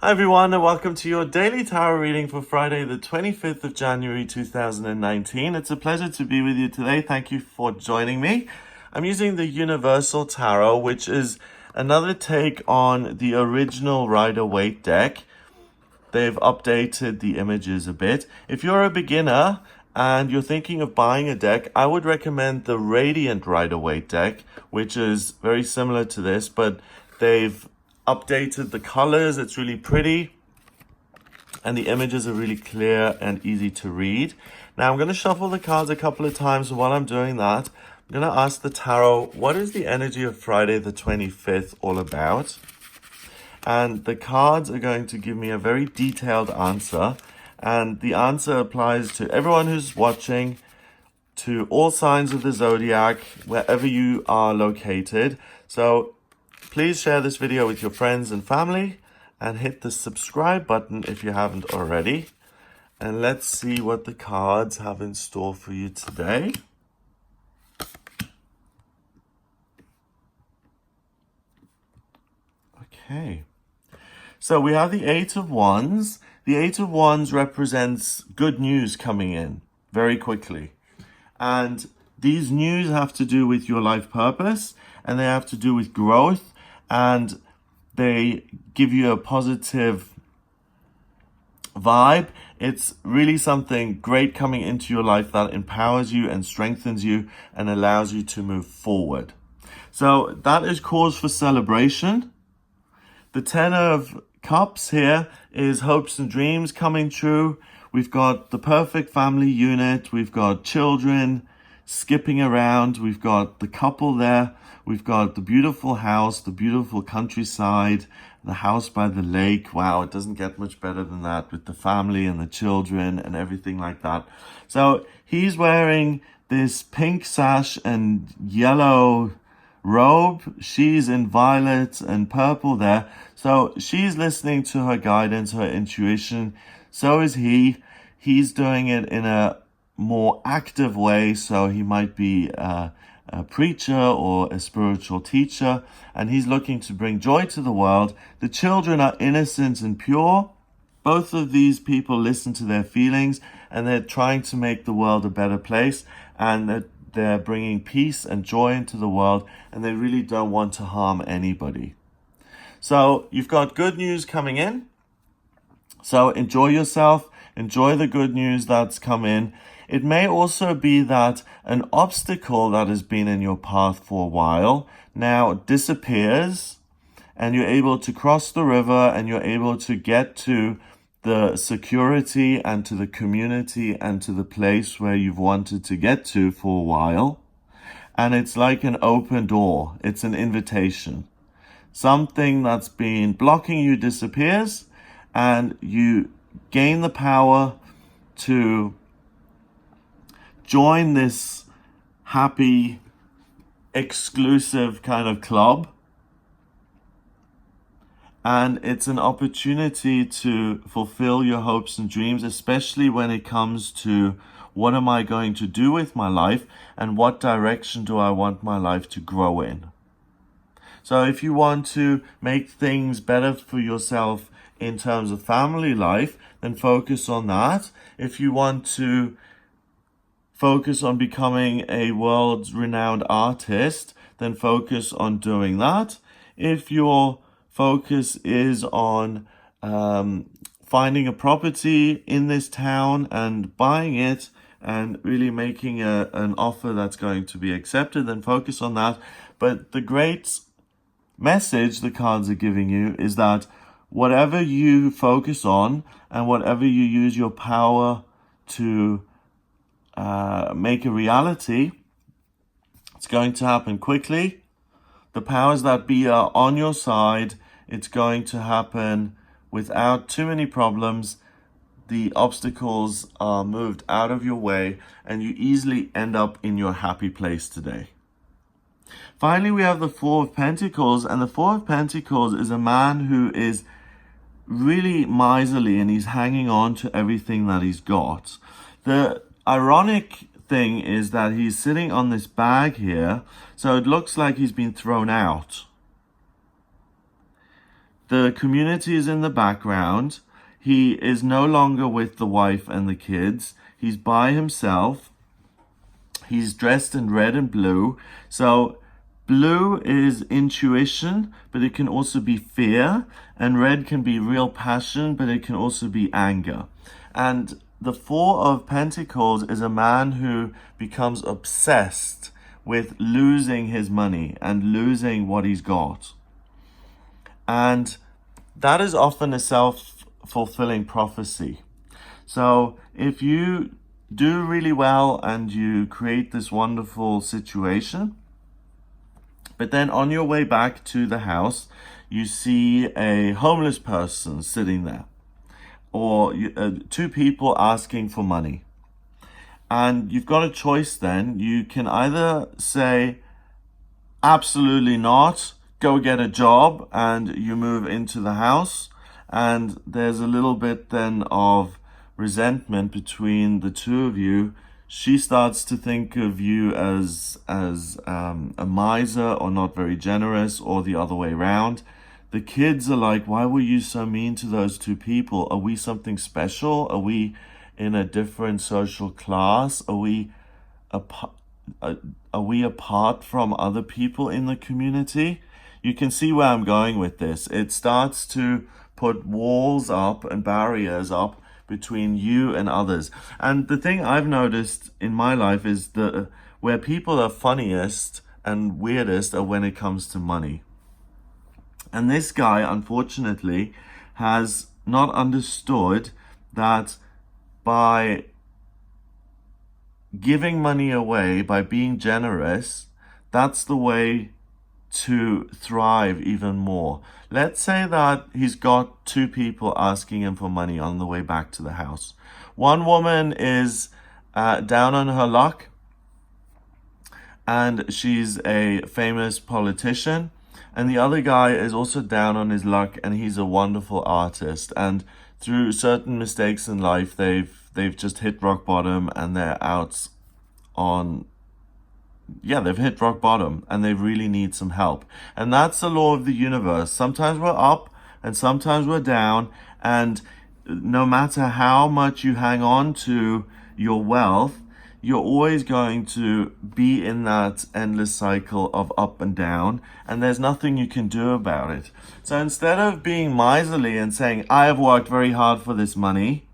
Hi everyone, and welcome to your daily tarot reading for Friday the 25th of January 2019. It's a pleasure to be with you today. Thank you for joining me. I'm using the Universal Tarot, which is another take on the original Rider-Waite deck. They've updated the images a bit. If you're a beginner and you're thinking of buying a deck, I would recommend the Radiant Rider-Waite deck, which is very similar to this, but they've updated the colors. It's really pretty and the images are really clear and easy to read. Now I'm going to shuffle the cards a couple of times. While I'm doing that, I'm going to ask the tarot, what is the energy of Friday the 25th all about? And the cards are going to give me a very detailed answer, and the answer applies to everyone who's watching, to all signs of the zodiac, wherever you are located. So please share this video with your friends and family and hit the subscribe button if you haven't already. And let's see what the cards have in store for you today. Okay. So we have the Eight of Wands. The Eight of Wands represents good news coming in very quickly. And these news have to do with your life purpose, and they have to do with growth, and they give you a positive vibe. It's really something great coming into your life that empowers you and strengthens you and allows you to move forward. So that is cause for celebration. The Ten of Cups here is hopes and dreams coming true. We've got the perfect family unit. We've got children skipping around. We've got the couple there. We've got the beautiful house, the beautiful countryside, the house by the lake. Wow, it doesn't get much better than that, with the family and the children and everything like that. So he's wearing this pink sash and yellow robe. She's in violet and purple there. So she's listening to her guidance, her intuition. So is he. He's doing it in a more active way. So he might be a preacher or a spiritual teacher, and he's looking to bring joy to the world. The children are innocent and pure. Both of these people listen to their feelings, and they're trying to make the world a better place, and they're bringing peace and joy into the world, and they really don't want to harm anybody. So you've got good news coming in. So enjoy yourself. Enjoy the good news that's come in. It may also be that an obstacle that has been in your path for a while now disappears, and you're able to cross the river, and you're able to get to the security and to the community and to the place where you've wanted to get to for a while. And it's like an open door. It's an invitation. Something that's been blocking you disappears, and you gain the power to join this happy, exclusive kind of club. And it's an opportunity to fulfill your hopes and dreams, especially when it comes to what am I going to do with my life and what direction do I want my life to grow in. So if you want to make things better for yourself in terms of family life, then focus on that. If you want to focus on becoming a world-renowned artist, then focus on doing that. If your focus is on finding a property in this town and buying it and really making an offer that's going to be accepted, then focus on that. But the great message the cards are giving you is that whatever you focus on and whatever you use your power to make a reality, it's going to happen quickly. The powers that be are on your side. It's going to happen without too many problems. The obstacles are moved out of your way, and you easily end up in your happy place today. Finally, we have the Four of Pentacles, and the Four of Pentacles is a man who is really miserly, and he's hanging on to everything that he's got. The ironic thing is that he's sitting on this bag here, so it looks like he's been thrown out. The community is in the background. He is no longer with the wife and the kids. He's by himself. He's dressed in red and blue. So blue is intuition, but it can also be fear. And red can be real passion, but it can also be anger. And the Four of Pentacles is a man who becomes obsessed with losing his money and losing what he's got. And that is often a self-fulfilling prophecy. So if you do really well and you create this wonderful situation, but then on your way back to the house, you see a homeless person sitting there, or two people asking for money. And you've got a choice then. You can either say, absolutely not, go get a job, and you move into the house. And there's a little bit then of resentment between the two of you. She starts to think of you as a miser or not very generous, or the other way around. The kids are like, why were you so mean to those two people? Are we something special? Are we in a different social class? Are we apart from other people in the community? You can see where I'm going with this. It starts to put walls up and barriers up between you and others. And the thing I've noticed in my life is that where people are funniest and weirdest are when it comes to money. And this guy, unfortunately, has not understood that by giving money away, by being generous, that's the way to thrive even more. Let's say that he's got two people asking him for money on the way back to the house. One woman is down on her luck, and she's a famous politician. And the other guy is also down on his luck, and he's a wonderful artist. And through certain mistakes in life, they've just hit rock bottom, and they're out on, they've hit rock bottom, and they really need some help. And that's the law of the universe. Sometimes we're up, and sometimes we're down. And no matter how much you hang on to your wealth, you're always going to be in that endless cycle of up and down, and there's nothing you can do about it. So instead of being miserly and saying, I have worked very hard for this money,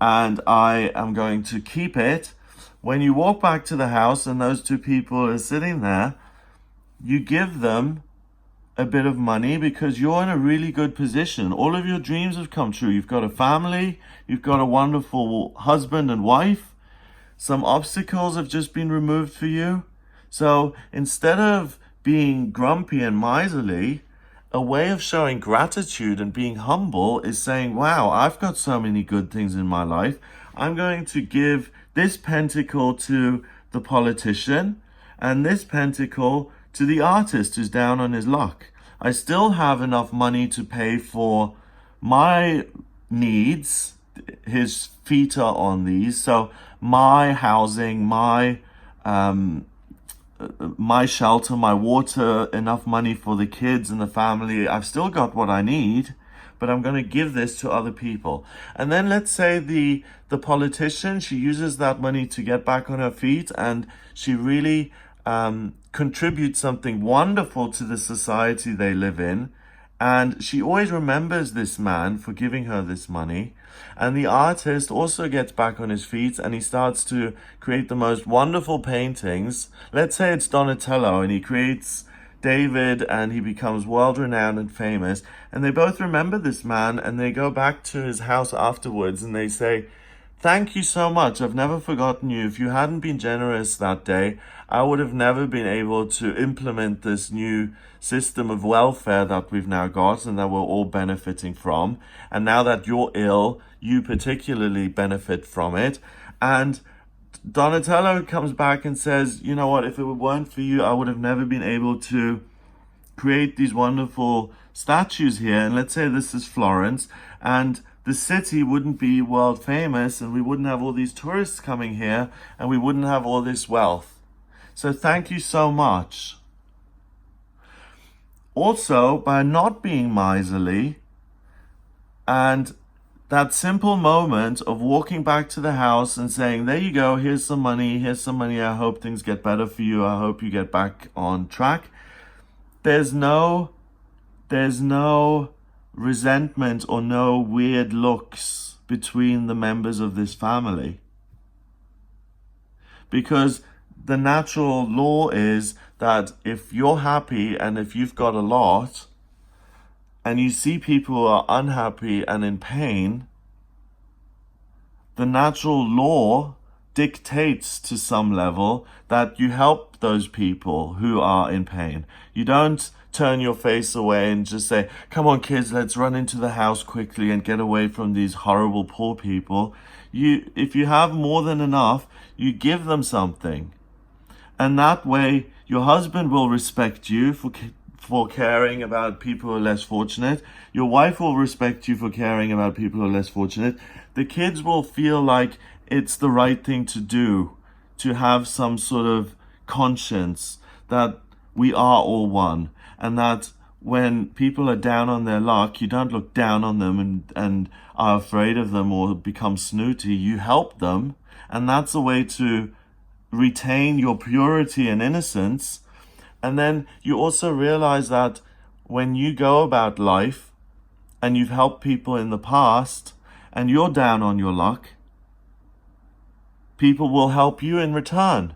and I am going to keep it, when you walk back to the house and those two people are sitting there, you give them a bit of money because you're in a really good position. All of your dreams have come true. You've got a family, you've got a wonderful husband and wife. Some obstacles have just been removed for you. So instead of being grumpy and miserly, a way of showing gratitude and being humble is saying, wow, I've got so many good things in my life. I'm going to give this pentacle to the politician and this pentacle to the artist who's down on his luck. I still have enough money to pay for my needs. His feet are on these. So my housing, my shelter, my water, enough money for the kids and the family. I've still got what I need, but I'm going to give this to other people. And then let's say the politician, she uses that money to get back on her feet, and she really contributes something wonderful to the society they live in. And she always remembers this man for giving her this money. And the artist also gets back on his feet, and he starts to create the most wonderful paintings. Let's say it's Donatello, and he creates David, and he becomes world-renowned and famous. And they both remember this man, and they go back to his house afterwards, and they say, thank you so much. I've never forgotten you. If you hadn't been generous that day, I would have never been able to implement this new system of welfare that we've now got and that we're all benefiting from. And now that you're ill, you particularly benefit from it. And Donatello comes back and says, you know what, if it weren't for you, I would have never been able to create these wonderful statues here. And let's say this is Florence, and the city wouldn't be world famous, and we wouldn't have all these tourists coming here, and we wouldn't have all this wealth. So thank you so much. Also, by not being miserly, and that simple moment of walking back to the house and saying, there you go, here's some money, I hope things get better for you, I hope you get back on track. There's no resentment or no weird looks between the members of this family. Because the natural law is that if you're happy and if you've got a lot, and you see people who are unhappy and in pain, the natural law dictates to some level that you help those people who are in pain. You don't turn your face away and just say, come on kids, let's run into the house quickly and get away from these horrible poor people. If you have more than enough, you give them something. And that way, your husband will respect you for caring about people who are less fortunate. Your wife will respect you for caring about people who are less fortunate. The kids will feel like it's the right thing to do, to have some sort of conscience that we are all one, and that when people are down on their luck, you don't look down on them and are afraid of them or become snooty. You help them, and that's a way to retain your purity and innocence. And then you also realize that when you go about life and you've helped people in the past and you're down on your luck, people will help you in return.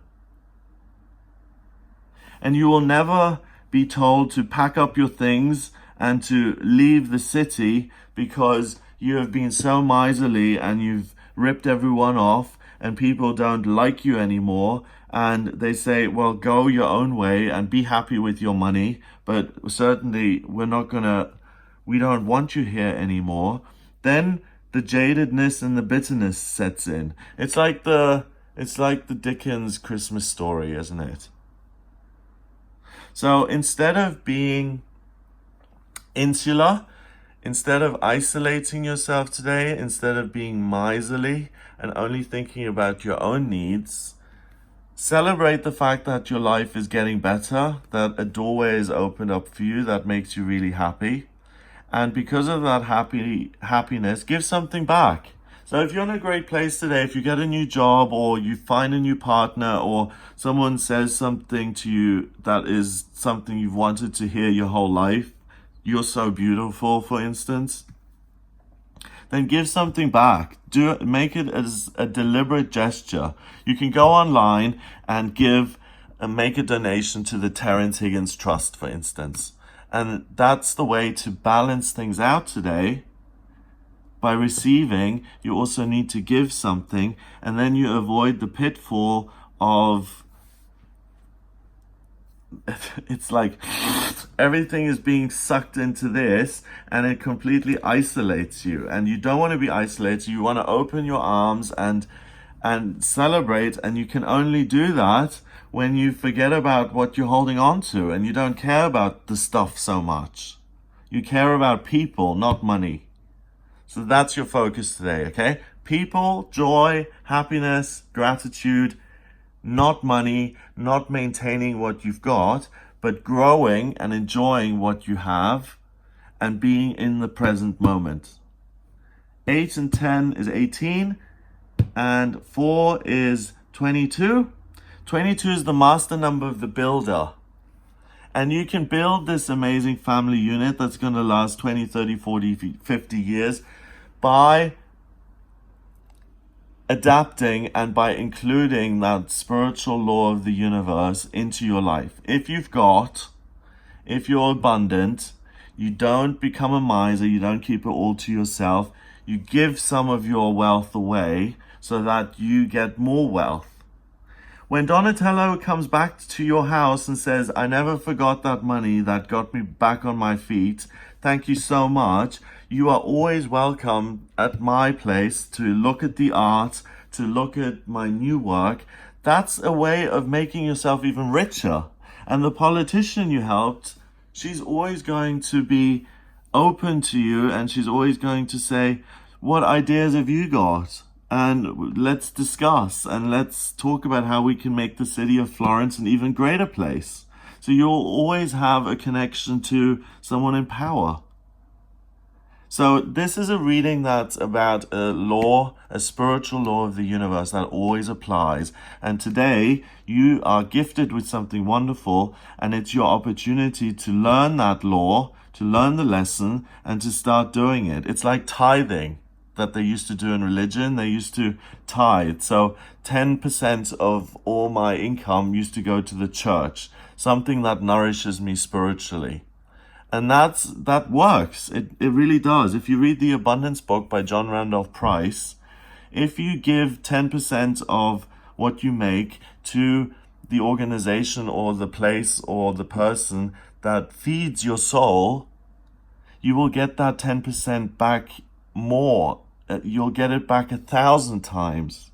And you will never be told to pack up your things and to leave the city because you have been so miserly and you've ripped everyone off and people don't like you anymore, and they say, well, go your own way and be happy with your money, but certainly we don't want you here anymore. Then the jadedness and the bitterness sets in. It's like the Dickens Christmas story, isn't it? So instead of being insular, instead of isolating yourself today, instead of being miserly and only thinking about your own needs, celebrate the fact that your life is getting better, that a doorway is opened up for you that makes you really happy. And because of that happiness, give something back. So if you're in a great place today, if you get a new job or you find a new partner or someone says something to you that is something you've wanted to hear your whole life, you're so beautiful, for instance, then give something back. Make it as a deliberate gesture. You can go online and make a donation to the Terrence Higgins Trust, for instance. And that's the way to balance things out today. By receiving, you also need to give something, and then you avoid the pitfall of it's like everything is being sucked into this and it completely isolates you, and you don't want to be isolated. You want to open your arms and celebrate, and you can only do that when you forget about what you're holding on to and you don't care about the stuff so much. You care about people, not money. So that's your focus today, okay? People, joy, happiness, gratitude, not money, not maintaining what you've got, but growing and enjoying what you have and being in the present moment. 8 and 10 is 18, and 4 is 22. 22 is the master number of the builder. And you can build this amazing family unit that's going to last 20, 30, 40, 50 years by adapting and by including that spiritual law of the universe into your life. If you're abundant, you don't become a miser, you don't keep it all to yourself. You give some of your wealth away so that you get more wealth. When Donatello comes back to your house and says, I never forgot that money that got me back on my feet, thank you so much, you are always welcome at my place to look at the art, to look at my new work. That's a way of making yourself even richer. And the politician you helped, she's always going to be open to you, and she's always going to say, what ideas have you got? And let's discuss and let's talk about how we can make the city of Florence an even greater place. So you'll always have a connection to someone in power. So this is a reading that's about a law, a spiritual law of the universe that always applies. And today you are gifted with something wonderful, and it's your opportunity to learn that law, to learn the lesson, and to start doing it. It's like tithing that they used to do in religion. They used to tithe. So 10% of all my income used to go to the church, something that nourishes me spiritually. And that works. It really does. If you read the Abundance book by John Randolph Price, if you give 10% of what you make to the organization or the place or the person that feeds your soul, you will get that 10% back more. You'll get it back 1,000 times,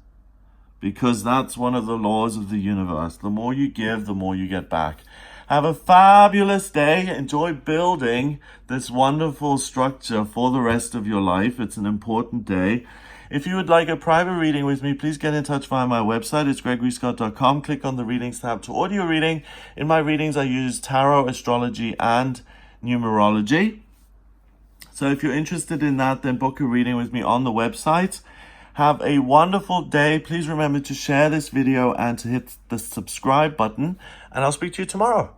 because that's one of the laws of the universe. The more you give, the more you get back. Have a fabulous day. Enjoy building this wonderful structure for the rest of your life. It's an important day. If you would like a private reading with me, please get in touch via my website. It's gregoryscott.com. Click on the readings tab to audio reading. In my readings, I use tarot, astrology, and numerology. So if you're interested in that, then book a reading with me on the website. Have a wonderful day. Please remember to share this video and to hit the subscribe button, and I'll speak to you tomorrow.